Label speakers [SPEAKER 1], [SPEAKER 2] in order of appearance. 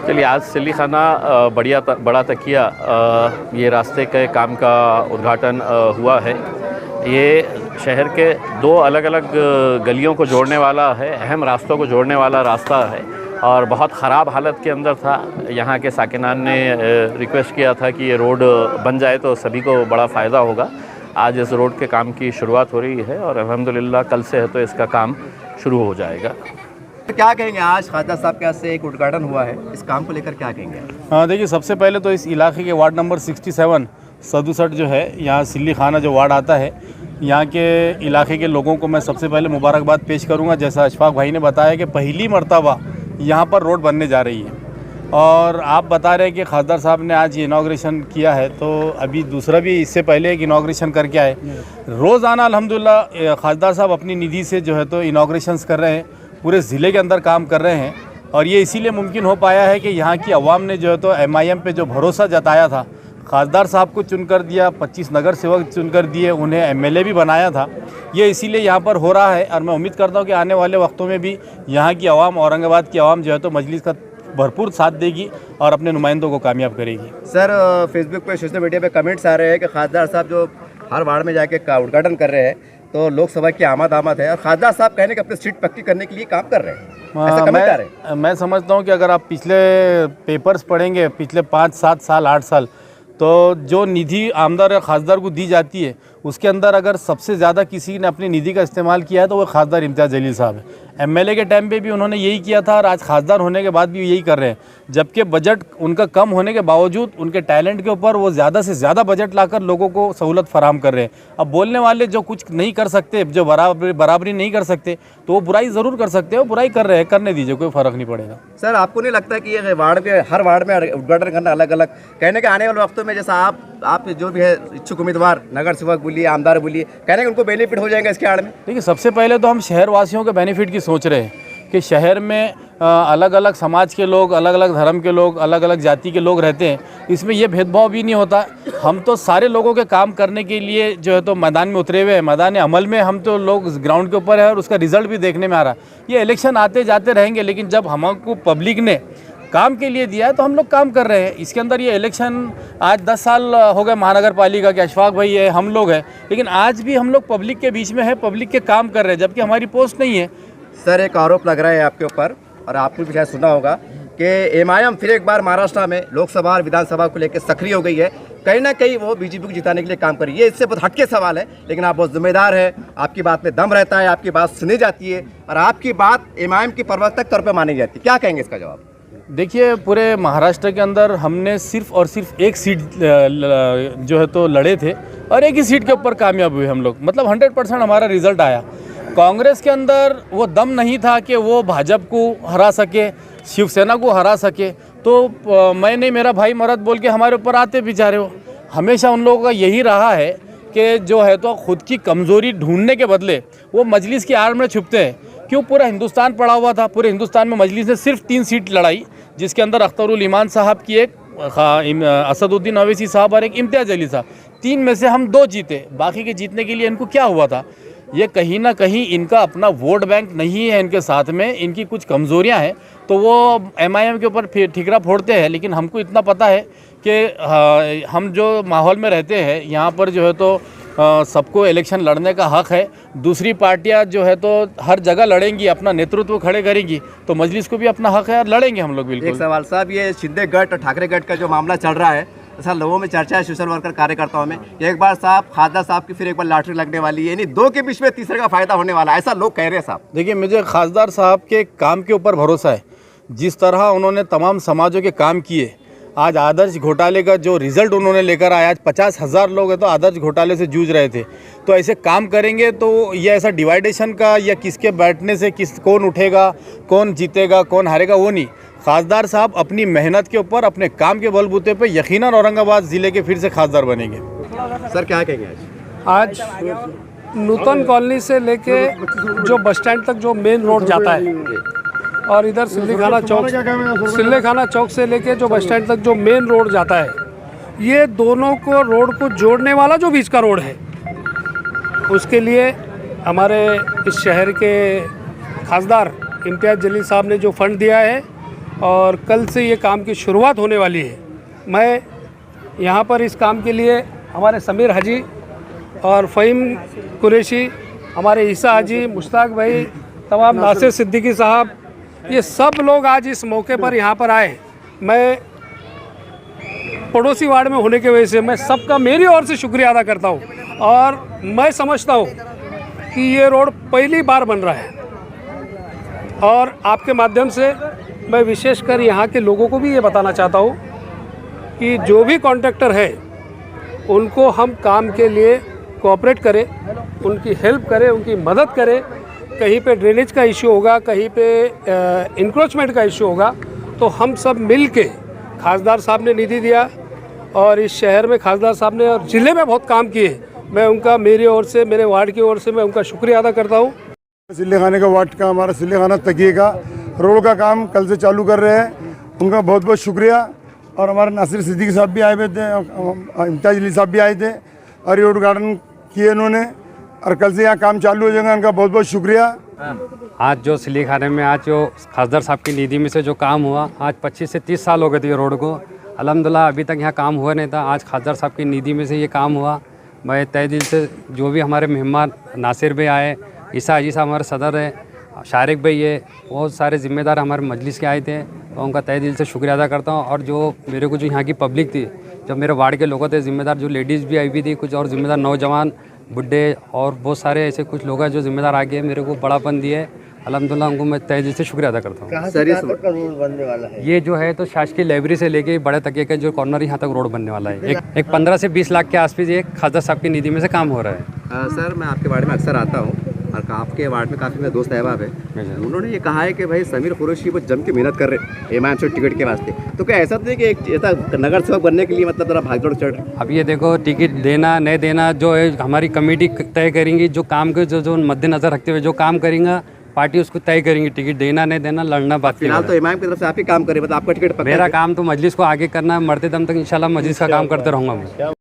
[SPEAKER 1] चलिए, आज सिल्ली खाना बड़ा तकिया ये रास्ते के काम का उद्घाटन हुआ है। ये शहर के दो अलग अलग गलियों को जोड़ने वाला है, अहम रास्तों को जोड़ने वाला रास्ता है और बहुत ख़राब हालत के अंदर था। यहाँ के साकिनान ने रिक्वेस्ट किया था कि ये रोड बन जाए तो सभी को बड़ा फ़ायदा होगा। आज इस रोड के काम की शुरुआत हो रही है और अल्हम्दुलिल्लाह कल से है तो इसका काम शुरू हो जाएगा।
[SPEAKER 2] तो क्या कहेंगे, आज खाजा साहब के यहाँ से एक उद्घाटन हुआ है, इस काम को लेकर क्या कहेंगे?
[SPEAKER 3] हाँ, देखिए, सबसे पहले तो इस इलाके के वार्ड नंबर 67 67 जो है, यहाँ सिल्ली खाना जो वार्ड आता है, यहाँ के इलाके के लोगों को मैं सबसे पहले मुबारकबाद पेश करूँगा। जैसा अशफाक भाई ने बताया कि पहली मर्तबा यहाँ पर रोड बनने जा रही है और आप बता रहे हैं कि खासदार साहब ने आज इनाग्रेशन किया है, तो अभी दूसरा भी इससे पहले एक इनाग्रेशन करके आए। रोज़ाना अल्हम्दुलिल्लाह खासदार साहब अपनी निधि से जो है तो इनाग्रेशंस कर रहे हैं, पूरे ज़िले के अंदर काम कर रहे हैं और ये इसीलिए मुमकिन हो पाया है कि यहाँ की आवाम ने जो है तो MIM पे जो भरोसा जताया था, खासदार साहब को चुनकर दिया, 25 नगर सेवक चुनकर दिए, उन्हें MLA भी बनाया था, ये इसीलिए यहाँ पर हो रहा है। और मैं उम्मीद करता हूँ कि आने वाले वक्तों में भी यहाँ की आवाम, औरंगाबाद की आवाम जो है तो मजलिस का भरपूर साथ देगी और अपने नुमाइंदों को कामयाब करेगी।
[SPEAKER 2] सर, फेसबुक पे, सोशल मीडिया पे कमेंट्स आ रहे हैं कि खासदार साहब जो हर वार्ड में जाके उद्घाटन कर रहे हैं तो लोकसभा की आमद है और खासदार साहब कहने कि अपनी सीट पक्की करने के लिए काम कर रहे हैं, ऐसा कमेंट आ रहे हैं।
[SPEAKER 3] मैं समझता हूँ कि अगर आप पिछले पेपर्स पढ़ेंगे, पिछले 5, 7 साल, 8 साल, तो जो निधि आमदार या खासदार को दी जाती है उसके अंदर अगर सबसे ज़्यादा किसी ने अपनी निधि का इस्तेमाल किया है तो वो खासदार इम्तियाज़ जलील साहब है। MLA के टाइम पे भी उन्होंने यही किया था और आज खासदार होने के बाद भी यही कर रहे हैं, जबकि बजट उनका कम होने के बावजूद उनके टैलेंट के ऊपर वो ज़्यादा से ज़्यादा बजट लाकर लोगों को सहूलत फराहम कर रहे हैं। अब बोलने वाले जो कुछ नहीं कर सकते, जो बराबरी नहीं कर सकते, तो वो बुराई ज़रूर कर सकते हैं, वो बुराई कर रहे हैं, करने दीजिए, कोई फ़र्क नहीं पड़ेगा।
[SPEAKER 2] सर, आपको नहीं लगता कि ये वार्ड में, हर वार्ड में उद्घाटन करना अलग अलग, कहने के आने वाले वक्तों में जैसा आप जो भी है इच्छुक उम्मीदवार, नगर सेवक बोलिए, आमदार बोलिए, कहने के उनको बेनिफिट हो जाएगा इसके आड़ में?
[SPEAKER 3] देखिए, सबसे पहले तो हम शहर वासियों के बेनिफिट की सोच रहे हैं कि शहर में अलग अलग समाज के लोग, अलग अलग धर्म के लोग, अलग अलग जाति के लोग रहते हैं, इसमें ये भेदभाव भी नहीं होता। हम तो सारे लोगों के काम करने के लिए जो है तो मैदान में उतरे हुए हैं, मैदान अमल में हम तो लोग ग्राउंड के ऊपर है और उसका रिजल्ट भी देखने में आ रहा है। ये इलेक्शन आते जाते रहेंगे, लेकिन जब हमको पब्लिक ने काम के लिए दिया है तो हम लोग काम कर रहे हैं। इसके अंदर ये इलेक्शन आज 10 साल हो गए महानगर पालिका के, अशफाक भाई है, हम लोग हैं, लेकिन आज भी हम लोग पब्लिक के बीच में है, पब्लिक के काम कर रहे हैं, जबकि हमारी पोस्ट नहीं है।
[SPEAKER 2] सर, एक आरोप लग रहा है आपके ऊपर और आपने भी शायद सुना होगा कि MIM फिर एक बार महाराष्ट्र में लोकसभा और विधानसभा को लेकर सक्रिय हो गई है, कहीं ना कहीं वो BJP को जिताने के लिए काम कर रही है। इससे बहुत हटके सवाल है, लेकिन आप बहुत जिम्मेदार है, आपकी बात में दम रहता है, आपकी बात सुनी जाती है और आपकी बात MIM की प्रवर्तक तौर पर मानी जाती है, क्या कहेंगे इसका जवाब?
[SPEAKER 3] देखिए, पूरे महाराष्ट्र के अंदर हमने सिर्फ और सिर्फ एक सीट जो है तो लड़े थे और एक ही सीट के ऊपर कामयाब हुए हम लोग, मतलब 100% हमारा रिजल्ट आया। कांग्रेस के अंदर वो दम नहीं था कि वो भाजपा को हरा सके, शिवसेना को हरा सके, तो मैं नहीं मेरा भाई मरद बोल के हमारे ऊपर आते बेचारे हो। हमेशा उन लोगों का यही रहा है कि जो है तो खुद की कमज़ोरी ढूंढने के बदले वो मजलिस की आड़ में छुपते हैं। क्यों? पूरा हिंदुस्तान पड़ा हुआ था, पूरे हिंदुस्तान में मजलिस ने सिर्फ 3 सीट लड़ाई, जिसके अंदर अख्तरुल ईमान साहब की एक, असदुद्दीन अवैसी साहब और एक इम्तियाज़ जलील साहब, 3 में से हम 2 जीते। बाकी के जीतने के लिए इनको क्या हुआ था? ये कहीं ना कहीं इनका अपना वोट बैंक नहीं है, इनके साथ में इनकी कुछ कमज़ोरियां हैं, तो वो MIM के ऊपर ठिकरा फोड़ते हैं। लेकिन हमको इतना पता है कि हम जो माहौल में रहते हैं यहाँ पर जो है तो सबको इलेक्शन लड़ने का हक़ है। दूसरी पार्टियां जो है तो हर जगह लड़ेंगी, अपना नेतृत्व खड़े करेंगी, तो मजलिस को भी अपना हक़ है और लड़ेंगे हम लोग बिल्कुल।
[SPEAKER 2] एक सवाल साहब, ये शिंदे गट और ठाकरे गट का जो मामला चल रहा है, ऐसा लोगों में चर्चा है, सोशल वर्कर कार्यकर्ताओं में, एक बार साहब खासदार साहब की फिर एक बार लॉटरी लगने वाली है, यानी 2 के बीच में तीसरे का फायदा होने वाला है, ऐसा लोग कह रहे हैं साहब।
[SPEAKER 3] देखिए, मुझे खासदार साहब के काम के ऊपर भरोसा है। जिस तरह उन्होंने तमाम समाजों के काम किए, आज आदर्श घोटाले का जो रिज़ल्ट उन्होंने लेकर आया, आज 50,000 लोग हैं तो आदर्श घोटाले से जूझ रहे थे, तो ऐसे काम करेंगे तो ये ऐसा डिवाइडेशन का या किसके बैठने से कौन उठेगा, कौन जीतेगा, कौन हारेगा, वो नहीं। खासदार साहब अपनी मेहनत के ऊपर, अपने काम के बलबूते पे यकीनन औरंगाबाद ज़िले के फिर से खासदार बनेंगे।
[SPEAKER 2] सर, क्या कहेंगे
[SPEAKER 4] आज नूतन कॉलोनी से लेके जो बस स्टैंड तक जो मेन रोड जाता है और इधर सिल्ली खाना चौक से लेके जो बस स्टैंड तक जो मेन रोड जाता है, ये दोनों को रोड को जोड़ने वाला जो बीच का रोड है, उसके लिए हमारे इस शहर के खासदार इम्तियाज़ जलील साहब ने जो फंड दिया है और कल से ये काम की शुरुआत होने वाली है। मैं यहाँ पर इस काम के लिए हमारे समीर हाजी और फ़हीम कुरैशी, हमारे ईसा हाजी, मुश्ताक भाई, तमाम नासिर सिद्दीकी साहब, ये सब लोग आज इस मौके पर यहाँ पर आए। मैं पड़ोसी वार्ड में होने की वजह से मैं सबका मेरी ओर से शुक्रिया अदा करता हूँ। और मैं समझता हूँ कि ये रोड पहली बार बन रहा है और आपके माध्यम से मैं विशेषकर यहाँ के लोगों को भी ये बताना चाहता हूँ कि जो भी कॉन्ट्रैक्टर है उनको हम काम के लिए कोऑपरेट करें, उनकी हेल्प करें, उनकी मदद करें। कहीं पे ड्रेनेज का इशू होगा, कहीं पे इंक्रोचमेंट का इशू होगा, तो हम सब मिल के, खासदार साहब ने निधि दिया और इस शहर में खासदार साहब ने और ज़िले में बहुत काम किए। मैं उनका मेरी ओर से, मेरे वार्ड की ओर से मैं उनका शुक्रिया अदा करता हूँ।
[SPEAKER 5] सिल्ले खाने का वार्ड का, हमारा सिल्ले खाना तकिए का रोड का काम कल से चालू कर रहे हैं, उनका बहुत बहुत शुक्रिया। और हमारे नासिर सिद्दीकी साहब भी आए हुए थे, इम्तियाज अली साहब भी आए थे और ये उद्घाटन किए उन्होंने, और कल से यहाँ काम चालू हो जाएगा। उनका बहुत बहुत शुक्रिया।
[SPEAKER 6] आज जो सिल्ली खाने में आज जो खासदार साहब की निधि में से जो काम हुआ, आज 25 से 30 साल हो गए थे ये रोड को, अल्हम्दुलिल्लाह अभी तक यहाँ काम हुआ नहीं था। आज खासदार साहब की निधि में से ये काम हुआ। मैं तहे दिल से जो भी हमारे मेहमान नासिर भाई आए, ईसा हाजी साहब हमारे सदर है, शारिक भाई है, बहुत सारे ज़िम्मेदार हमारे मजलिस के आए थे, तो उनका तहे दिल से शुक्रिया अदा करता हूँ। और जो मेरे को जो यहाँ की पब्लिक थी, जब मेरे वार्ड के लोग थे ज़िम्मेदार, जो लेडीज़ भी आई हुई थी, कुछ और ज़िम्मेदार नौजवान, बुढ़े और बहुत सारे ऐसे कुछ लोग हैं जो ज़िम्मेदार आगे मेरे को बड़ापन दिए, अल्हम्दुलिल्लाह उनको मैं तहे दिल से शुक्रिया अदा करता हूँ।
[SPEAKER 2] सर इस रोड बनने वाला है,
[SPEAKER 6] ये जो है तो शासकीय लाइब्रेरी से लेके बड़े तकिए का जो कॉर्नर यहाँ तक रोड बनने वाला है, एक 15 से 20 लाख के आसपास ये खासदार साहब की निधि में से काम हो रहा है।
[SPEAKER 2] सर मैं आपके वार्ड में अक्सर आता हूँ और आपके वार्ड में काफ़ी मेरे दोस्त अहबाब है, उन्होंने ये कहा है कि भाई समीर कुरैशी वो जम के मेहनत कर रहे एमआईएम से टिकट के वास्ते, तो क्या ऐसा तो नहीं कि एक ऐसा नगर सेवक बनने के लिए मतलब ज़रा भागदौड़ चढ़ रहे?
[SPEAKER 6] अब ये देखो, टिकट देना नहीं देना जो है हमारी कमेटी तय करेंगी, जो काम के जो मद्देनजर रखते हुए जो काम करेंगे पार्टी उसको तय करेंगी। टिकट देना नहीं देना लड़ना बात
[SPEAKER 2] फिलहाल तो इमाम की तरफ से आप ही काम करें, मतलब आपका टिकट
[SPEAKER 6] मेरा काम तो मजलिस को आगे करना, मरते दम तक इंशाल्लाह मजलिस का काम करते रहूँगा मैं।